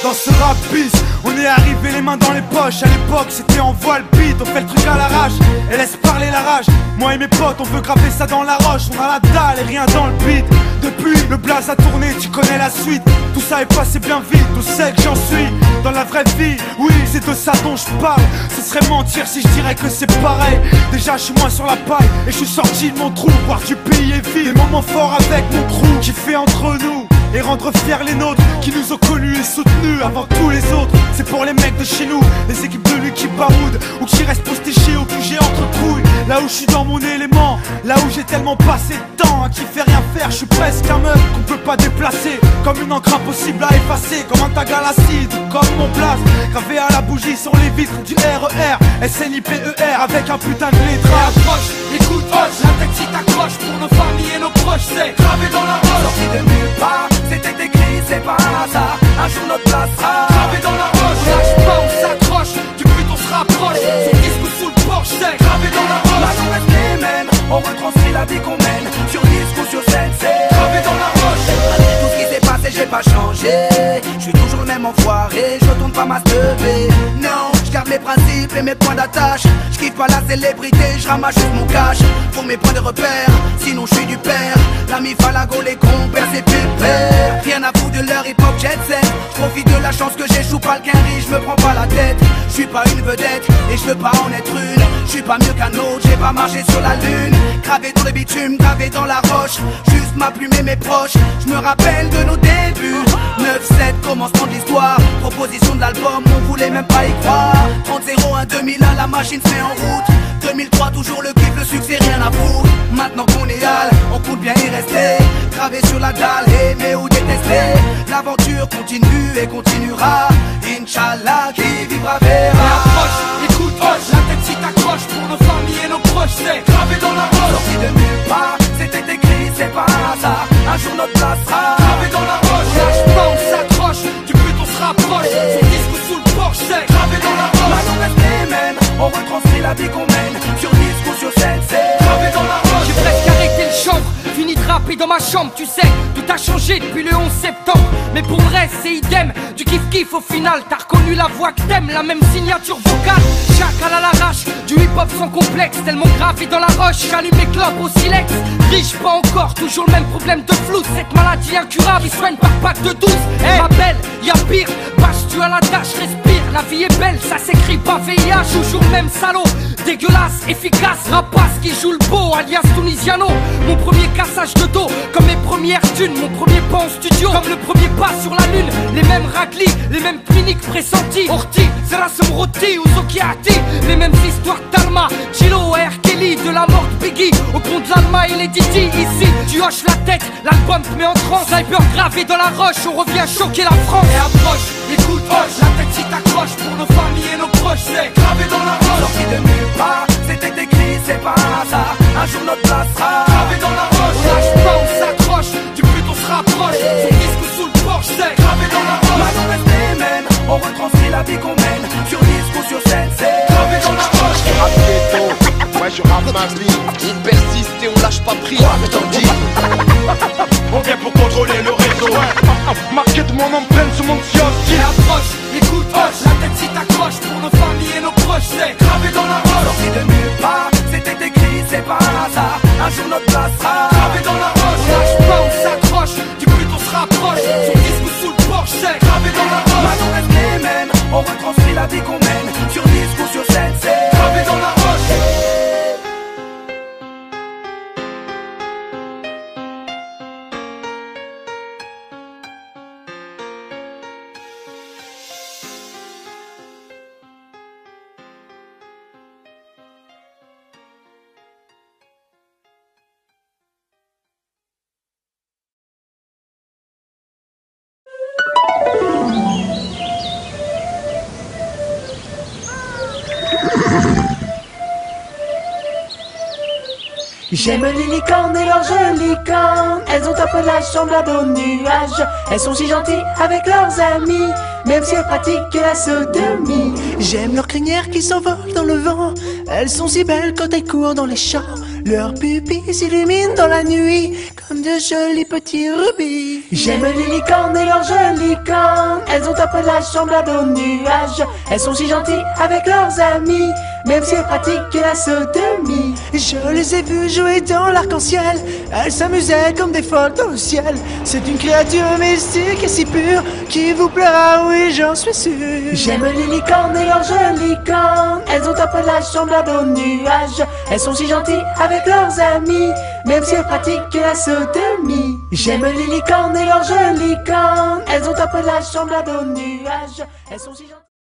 dans ce rap bis. On est arrivé les mains dans les poches. À l'époque c'était en voile beat. On fait le truc à l'arrache et laisse parler la rage. Moi et mes potes on veut graver ça dans la roche. On a la dalle et rien dans le beat. Depuis le blaze a tourné, tu connais la suite. Tout ça est passé bien vite, tout sait que j'en suis. Dans la vraie vie, oui c'est de ça dont je parle. Ce serait mentir si je dirais que c'est pareil. Déjà je suis moins sur la paille et je suis sorti de mon trou. Voir du pays et vivre des moments forts avec mon crew. Qui fait entre nous et rendre fiers les nôtres, qui nous ont connus et soutenus avant tous les autres. C'est pour les mecs de chez nous, les équipes de lui qui baroudent ou qui restent postichés au QG entre couilles. Là où je suis dans mon élément, là où j'ai tellement passé de temps à qui fait rien faire. Je suis presque un meuf qu'on peut pas déplacer, comme une encre impossible à effacer, comme un tag à l'acide ou comme mon place gravé à la bougie sur les vitres du RER SNIPER avec un putain de lettrage. Approche, écoute, hoche, la tête si t'accroche. Pour nos familles et nos proches c'est gravé dans la roche. Sorti de nulle part, c'était écrit, c'est pas un hasard. Un jour notre place sera gravé dans la roche. On lâche pas, on s'accroche, du but on se rapproche. Son disque ou sous le porche c'est gravé dans la roche. La on reste les mêmes, on retranscrit la vie qu'on mène. Sur disque ou sur scène c'est gravé dans la roche. Malgré tout ce qui s'est passé j'ai pas changé. Je suis toujours le même enfoiré, je tourne pas ma teubée. Non, je garde mes principes et mes points d'attache. Je kiffe pas la célébrité, je ramasse juste mon cash. Pour mes points de repère, sinon je suis du père. L'ami Falago, les compères, c'est pépère. Rien à foutre de leur hip-hop jet set. Je profite de la chance que j'échoue pas le quinri, je me prends pas la tête. Je suis pas une vedette et je veux pas en être une. Je suis pas mieux qu'un autre, j'ai pas marché sur la lune. Gravé dans le bitume, gravé dans la roche. Juste ma plume et mes proches, je me rappelle de nos débuts. 9-7, commencement de l'histoire. Proposition de l'album, on voulait même pas y croire. 30-01, 2001, la machine se met en route. 2003, toujours le kiff, le succès, rien à foutre. Maintenant qu'on est hal, on compte bien y rester. Gravé sur la dalle, aimer ou détester. L'aventure continue et continuera. Inch'Allah, qui vivra verra. Approche, écoute, hoche, la tête si t'accroche. Pour nos familles et nos proches c'est gravé dans la roche. Sorti de nulle part, c'était écrit, c'est pas un hasard. Un jour notre place sera gravé dans la roche. On lâche pas, on s'accroche, du but on se rapproche. Son disque ou sous le porche c'est gravé dans la roche. Maintenant on reste les mêmes, on retranscrit la vie qu'on mène. Sur disque ou sur scène c'est gravé dans la roche. J'ai presque arrêté le chanvre, fini de rapper dans ma chambre. Tu sais, tout a changé depuis le 11 septembre. Mais pour le reste c'est idem, du kiff-kiff au final. T'as reconnu la voix que t'aimes, la même signature vocale. Chacal à l'arrache, du hip-hop sans complexe. Tellement gravé dans la roche, j'allume mes clopes au silex. Riche pas encore, toujours le même problème de flou. Cette maladie incurable, il soigne par pack de 12. Ma belle, y'a pire, bâche-tu à la tâche, respire. La vie est belle, ça s'écrit pas VIH. Toujours le même salaud, dégueulasse, efficace. Rapace qui joue le beau, alias Tunisiano. Mon premier cassage de dos, comme mes premières thunes. Mon premier pas en studio, comme le premier pas sur la lune. Les mêmes raclis, les mêmes cliniques pressentis. Orti, Zerasem Roti ou Zokiati. Les mêmes histoires d'Alma, Chilo, R. Kelly. De la mort de Biggie, au pont de l'Alma et les Didi. Ici, tu hoches la tête, l'album te met en transe. Sniper gravé dans la roche, on revient choquer la France. Et approche, écoute, hoche, la tête si t'accroche. Pour nos familles et nos proches, c'est gravé dans la roche. Sorti de nulle part, c'était écrit, c'est pas un hasard. Un jour notre place sera gravé dans la roche. On lâche pas, on s'accroche, du but on se rapproche. Son disque ou sous le porche, c'est gravé dans la roche. Maintenant on reste les mêmes, on retranscrit la vie qu'on mène. Sur disque ou sur scène c'est gravé dans la roche. Rap ghetto, ouais je rappe ma vie. On persiste et on lâche pas prise. Mais t'en dis. On vient pour contrôler le réseau. Marqué de mon empreinte sur mon kiosque. Et approche, écoute, hoche, la tête si t'accroche. Pour nos familles et nos proches, c'est gravé dans la roche. Sorti de nulle part, c'était écrit, c'est pas un hasard. Un jour notre place sera gravé dans la roche. On lâche pas, on s'accroche, du but on se rapproche. Son disque ou sous le porche, c'est gravé dans la roche. Maintenant on reste les mêmes, on retranscrit la vie qu'on mène. Sur disque ou sur scène c'est gravé dans la roche. J'aime les licornes et leurs jolies cornes. Elles ont un pelage semblable aux nuages. Elles sont si gentilles avec leurs amis, même si elles pratiquent la sodomie. J'aime leurs crinières qui s'envolent dans le vent. Elles sont si belles quand elles courent dans les champs. Leurs pupilles s'illuminent dans la nuit comme de jolis petits rubis. J'aime les licornes et leurs jolies cornes. Elles ont un pelage semblable aux nuages. Elles sont si gentilles avec leurs amis, même si elles pratiquent la sodomie. Je les ai vues jouer dans l'arc-en-ciel. Elles s'amusaient comme des folles dans le ciel. C'est une créature mystique et si pure qui vous plaira, oui j'en suis sûr. J'aime les licornes et leurs jolies cornes. Elles ont un pelage semblable aux nuages. Elles sont si gentilles avec leurs amis, même si elles pratiquent la sodomie. J'aime les licornes et leurs jolies cornes. Elles ont un pelage semblable aux nuages. Elles sont si gentilles.